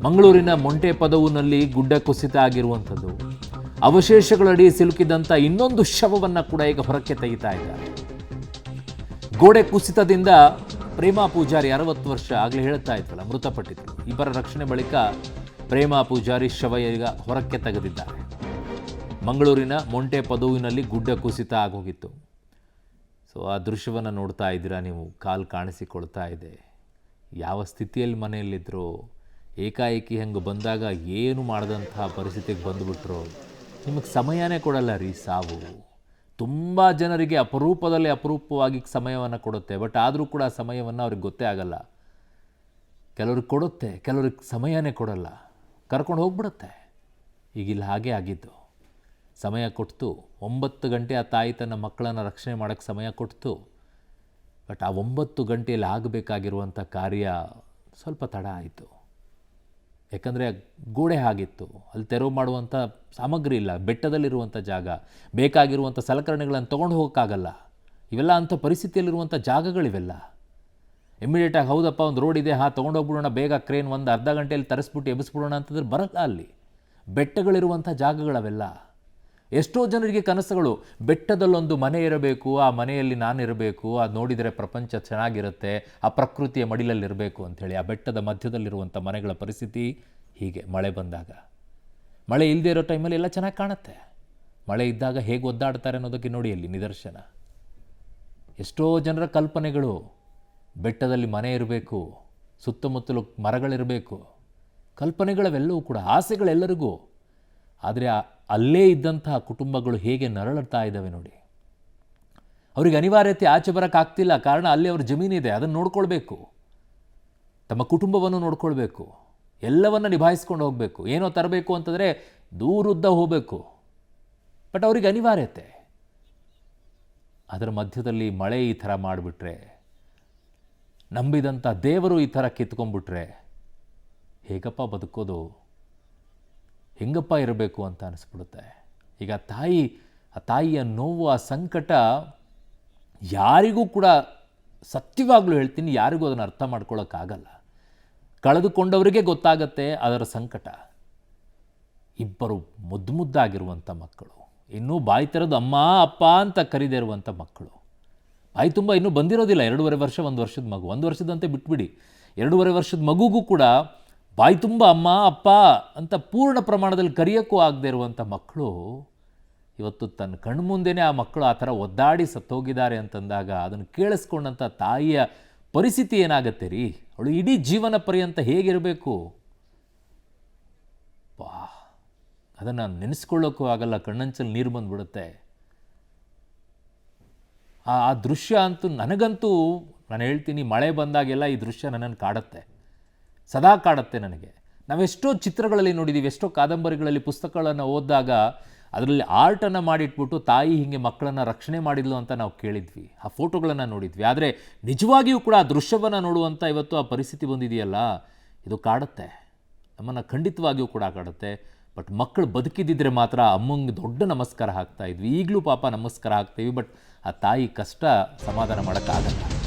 ಮಂಗಳೂರಿನ ಮೊಂಟೆಪದವುನಲ್ಲಿ ಗುಡ್ಡ ಕುಸಿತ ಆಗಿರುವಂಥದ್ದು. ಅವಶೇಷಗಳಡಿ ಸಿಲುಕಿದಂಥ ಇನ್ನೊಂದು ಶವವನ್ನು ಕೂಡ ಈಗ ಹೊರಕ್ಕೆ ತೆಗಿತಾ ಇದ್ದಾರೆ. ಗೋಡೆ ಕುಸಿತದಿಂದ ಪ್ರೇಮಾ ಪೂಜಾರಿ 60 ವರ್ಷ ಆಗಲೇ ಹೇಳ್ತಾ ಇದ್ವಲ್ಲ, ಮೃತಪಟ್ಟಿದ್ರು. ಇಬ್ಬರ ರಕ್ಷಣೆ ಬಳಿಕ ಪ್ರೇಮಾ ಪೂಜಾರಿ ಶವ ಈಗ ಹೊರಕ್ಕೆ ತೆಗೆದಿದ್ದಾರೆ. ಮಂಗಳೂರಿನ ಮೊಂಟೆಪದವಿನಲ್ಲಿ ಗುಡ್ಡ ಕುಸಿತ ಆಗೋಗಿತ್ತು. ಸೊ ಆ ದೃಶ್ಯವನ್ನು ನೋಡ್ತಾ ಇದ್ದೀರಾ ನೀವು. ಕಾಲು ಕಾಣಿಸಿಕೊಳ್ತಾ ಇದೆ. ಯಾವ ಸ್ಥಿತಿಯಲ್ಲಿ ಮನೆಯಲ್ಲಿದ್ದರು, ಏಕಾಏಕಿ ಹೆಂಗೆ ಬಂದಾಗ ಏನು ಮಾಡಿದಂತಹ ಪರಿಸ್ಥಿತಿಗೆ ಬಂದುಬಿಟ್ರು. ನಿಮಗೆ ಸಮಯನೇ ಕೊಡಲ್ಲ ರೀ ಸಾವು. ತುಂಬ ಜನರಿಗೆ ಅಪರೂಪದಲ್ಲಿ ಅಪರೂಪವಾಗಿ ಸಮಯವನ್ನು ಕೊಡುತ್ತೆ. ಬಟ್ ಆದರೂ ಕೂಡ ಸಮಯವನ್ನು ಅವ್ರಿಗೆ ಗೊತ್ತೇ ಆಗಲ್ಲ. ಕೆಲವ್ರಿಗೆ ಕೊಡುತ್ತೆ, ಕೆಲವ್ರಿಗೆ ಸಮಯನೇ ಕೊಡಲ್ಲ, ಕರ್ಕೊಂಡು ಹೋಗ್ಬಿಡುತ್ತೆ. ಈಗಿಲ್ಲ ಹಾಗೆ ಆಗಿದ್ದು. ಸಮಯ ಕೊಡ್ತು 9 ಗಂಟೆ ಆ ತಾಯಿ ತನ್ನ ಮಕ್ಕಳನ್ನು ರಕ್ಷಣೆ ಮಾಡೋಕ್ಕೆ ಸಮಯ ಕೊಡ್ತು. ಬಟ್ ಆ 9 ಗಂಟೆಯಲ್ಲಿ ಆಗಬೇಕಾಗಿರುವಂಥ ಕಾರ್ಯ ಸ್ವಲ್ಪ ತಡ ಆಯಿತು. ಯಾಕಂದರೆ ಗೋಡೆ ಆಗಿತ್ತು, ಅಲ್ಲಿ ತೆರವು ಮಾಡುವಂಥ ಸಾಮಗ್ರಿ ಇಲ್ಲ, ಬೆಟ್ಟದಲ್ಲಿರುವಂಥ ಜಾಗ, ಬೇಕಾಗಿರುವಂಥ ಸಲಕರಣೆಗಳನ್ನು ತೊಗೊಂಡು ಹೋಗೋಕ್ಕಾಗಲ್ಲ. ಇವೆಲ್ಲ ಅಂಥ ಪರಿಸ್ಥಿತಿಯಲ್ಲಿರುವಂಥ ಜಾಗಗಳಿವೆಲ್ಲ. ಇಮ್ಮಿಡಿಯೇಟಾಗಿ ಹೌದಪ್ಪ ಒಂದು ರೋಡ್ ಇದೆ, ತೊಗೊಂಡೋಗ್ಬಿಡೋಣ ಬೇಗ, ಕ್ರೇನ್ ಒಂದು ಅರ್ಧ ಗಂಟೆಯಲ್ಲಿ ತರಿಸ್ಬಿಟ್ಟು ಎಬ್ಬಿಸ್ಬಿಡೋಣ ಅಂತಂದ್ರೆ ಬರಲ್ಲ. ಅಲ್ಲಿ ಬೆಟ್ಟಗಳಿರುವಂಥ ಜಾಗಗಳವೆಲ್ಲ. ಎಷ್ಟೋ ಜನರಿಗೆ ಕನಸುಗಳು, ಬೆಟ್ಟದಲ್ಲೊಂದು ಮನೆ ಇರಬೇಕು, ಆ ಮನೆಯಲ್ಲಿ ನಾನಿರಬೇಕು, ಅದು ನೋಡಿದರೆ ಪ್ರಪಂಚ ಚೆನ್ನಾಗಿರುತ್ತೆ, ಆ ಪ್ರಕೃತಿಯ ಮಡಿಲಲ್ಲಿರಬೇಕು ಅಂಥೇಳಿ. ಆ ಬೆಟ್ಟದ ಮಧ್ಯದಲ್ಲಿರುವಂಥ ಮನೆಗಳ ಪರಿಸ್ಥಿತಿ ಹೀಗೆ. ಮಳೆ ಬಂದಾಗ, ಮಳೆ ಇಲ್ಲದೆ ಇರೋ ಟೈಮಲ್ಲಿ ಎಲ್ಲ ಚೆನ್ನಾಗಿ ಕಾಣುತ್ತೆ. ಮಳೆ ಇದ್ದಾಗ ಹೇಗೆ ಒದ್ದಾಡ್ತಾರೆ ಅನ್ನೋದಕ್ಕೆ ನೋಡಿ ಅಲ್ಲಿ ನಿದರ್ಶನ. ಎಷ್ಟೋ ಜನರ ಕಲ್ಪನೆಗಳು, ಬೆಟ್ಟದಲ್ಲಿ ಮನೆ ಇರಬೇಕು, ಸುತ್ತಮುತ್ತಲು ಮರಗಳಿರಬೇಕು, ಕಲ್ಪನೆಗಳವೆಲ್ಲವೂ ಕೂಡ, ಆಸೆಗಳೆಲ್ಲರಿಗೂ. ಆದರೆ ಅಲ್ಲೇ ಇದ್ದಂತಹ ಕುಟುಂಬಗಳು ಹೇಗೆ ನರಳುತ್ತಾ ಇದ್ದಾವೆ ನೋಡಿ. ಅವರಿಗೆ ಅನಿವಾರ್ಯತೆ ಆಚೆ ಬರೋಕ್ಕಾಗ್ತಿಲ್ಲ. ಕಾರಣ ಅಲ್ಲಿ ಅವ್ರ ಜಮೀನಿದೆ, ಅದನ್ನು ನೋಡ್ಕೊಳ್ಬೇಕು, ತಮ್ಮ ಕುಟುಂಬವನ್ನು ನೋಡ್ಕೊಳ್ಬೇಕು, ಎಲ್ಲವನ್ನು ನಿಭಾಯಿಸ್ಕೊಂಡು ಹೋಗಬೇಕು. ಏನೋ ತರಬೇಕು ಅಂತಂದರೆ ದೂರುದ್ದ ಹೋಗಬೇಕು. ಬಟ್ ಅವರಿಗೆ ಅನಿವಾರ್ಯತೆ. ಅದರ ಮಧ್ಯದಲ್ಲಿ ಮಳೆ ಈ ಥರ ಮಾಡಿಬಿಟ್ರೆ, ನಂಬಿದಂಥ ದೇವರು ಈ ಥರ ಕಿತ್ಕೊಂಡ್ಬಿಟ್ರೆ ಹೇಗಪ್ಪ ಬದುಕೋದು, ಹೆಂಗಪ್ಪ ಇರಬೇಕು ಅಂತ ಅನಿಸ್ಬಿಡುತ್ತೆ. ಈಗ ಆ ತಾಯಿಯ ನೋವು, ಆ ಸಂಕಟ ಯಾರಿಗೂ ಕೂಡ, ಸತ್ಯವಾಗ್ಲೂ ಹೇಳ್ತೀನಿ, ಯಾರಿಗೂ ಅದನ್ನು ಅರ್ಥ ಮಾಡ್ಕೊಳ್ಳೋಕ್ಕಾಗಲ್ಲ. ಕಳೆದುಕೊಂಡವರಿಗೆ ಗೊತ್ತಾಗತ್ತೆ ಅದರ ಸಂಕಟ. ಇಬ್ಬರು ಮುದ್ದಾಗಿರುವಂಥ ಮಕ್ಕಳು, ಇನ್ನೂ ಬಾಯಿ ತೆರೆದು ಅಮ್ಮ ಅಪ್ಪ ಅಂತ ಕರೀದೇ ಇರುವಂಥ ಮಕ್ಕಳು. ಬಾಯಿ ತುಂಬ ಇನ್ನೂ ಬಂದಿರೋದಿಲ್ಲ. 2.5 ವರ್ಷ, 1 ವರ್ಷದ ಮಗು, 1 ವರ್ಷದಂತೆ ಬಿಟ್ಬಿಡಿ, 2.5 ವರ್ಷದ ಮಗುಗೂ ಕೂಡ ಬಾಯಿ ತುಂಬ ಅಮ್ಮ ಅಪ್ಪ ಅಂತ ಪೂರ್ಣ ಪ್ರಮಾಣದಲ್ಲಿ ಕರೆಯೋಕ್ಕೂ ಆಗದೆ ಇರುವಂಥ ಮಕ್ಕಳು ಇವತ್ತು ತನ್ನ ಕಣ್ಮುಂದೆನೇ ಆ ಮಕ್ಕಳು ಆ ಥರ ಒದ್ದಾಡಿ ಸತ್ತೋಗಿದ್ದಾರೆ ಅಂತಂದಾಗ ಅದನ್ನು ಕೇಳಿಸ್ಕೊಂಡಂಥ ತಾಯಿಯ ಪರಿಸ್ಥಿತಿ ಏನಾಗತ್ತೆ ರೀ. ಅವಳು ಇಡೀ ಜೀವನ ಪರ್ಯಂತ ಹೇಗಿರಬೇಕು, ಅದನ್ನು ನೆನೆಸ್ಕೊಳ್ಳೋಕ್ಕೂ ಆಗಲ್ಲ. ಕಣ್ಣಂಚಲ್ಲಿ ನೀರು ಬಂದುಬಿಡುತ್ತೆ. ಆ ದೃಶ್ಯ ಅಂತೂ ನನಗಂತೂ, ನಾನು ಹೇಳ್ತೀನಿ, ಮಳೆ ಬಂದಾಗೆಲ್ಲ ಈ ದೃಶ್ಯ ನನ್ನನ್ನು ಕಾಡುತ್ತೆ, ಸದಾ ಕಾಡುತ್ತೆ ನನಗೆ. ನಾವೆಷ್ಟೋ ಚಿತ್ರಗಳಲ್ಲಿ ನೋಡಿದ್ದೀವಿ, ಎಷ್ಟೋ ಕಾದಂಬರಿಗಳಲ್ಲಿ, ಪುಸ್ತಕಗಳನ್ನು ಓದಿದಾಗ ಅದರಲ್ಲಿ ಆರ್ಟನ್ನು ಮಾಡಿಟ್ಬಿಟ್ಟು ತಾಯಿ ಹೀಗೆ ಮಕ್ಕಳನ್ನು ರಕ್ಷಣೆ ಮಾಡಿದ್ಲು ಅಂತ ನಾವು ಕೇಳಿದ್ವಿ, ಆ ಫೋಟೋಗಳನ್ನು ನೋಡಿದ್ವಿ. ಆದರೆ ನಿಜವಾಗಿಯೂ ಕೂಡ ಆ ದೃಶ್ಯವನ್ನು ನೋಡುವಂಥ ಇವತ್ತು ಆ ಪರಿಸ್ಥಿತಿ ಬಂದಿದೆಯಲ್ಲ, ಇದು ಕಾಡುತ್ತೆ, ನಮ್ಮನ್ನು ಖಂಡಿತವಾಗಿಯೂ ಕೂಡ ಕಾಡುತ್ತೆ. ಬಟ್ ಮಕ್ಕಳು ಬದುಕಿದ್ದಿದ್ರೆ ಮಾತ್ರ ಅಮ್ಮಂಗೆ ದೊಡ್ಡ ನಮಸ್ಕಾರ ಹಾಕ್ತಾಯಿದ್ವಿ. ಈಗಲೂ ಪಾಪ ನಮಸ್ಕಾರ ಹಾಕ್ತೀವಿ. ಬಟ್ ಆ ತಾಯಿ ಕಷ್ಟ ಸಮಾಧಾನ ಮಾಡೋಕ್ಕಾಗಲ್ಲ.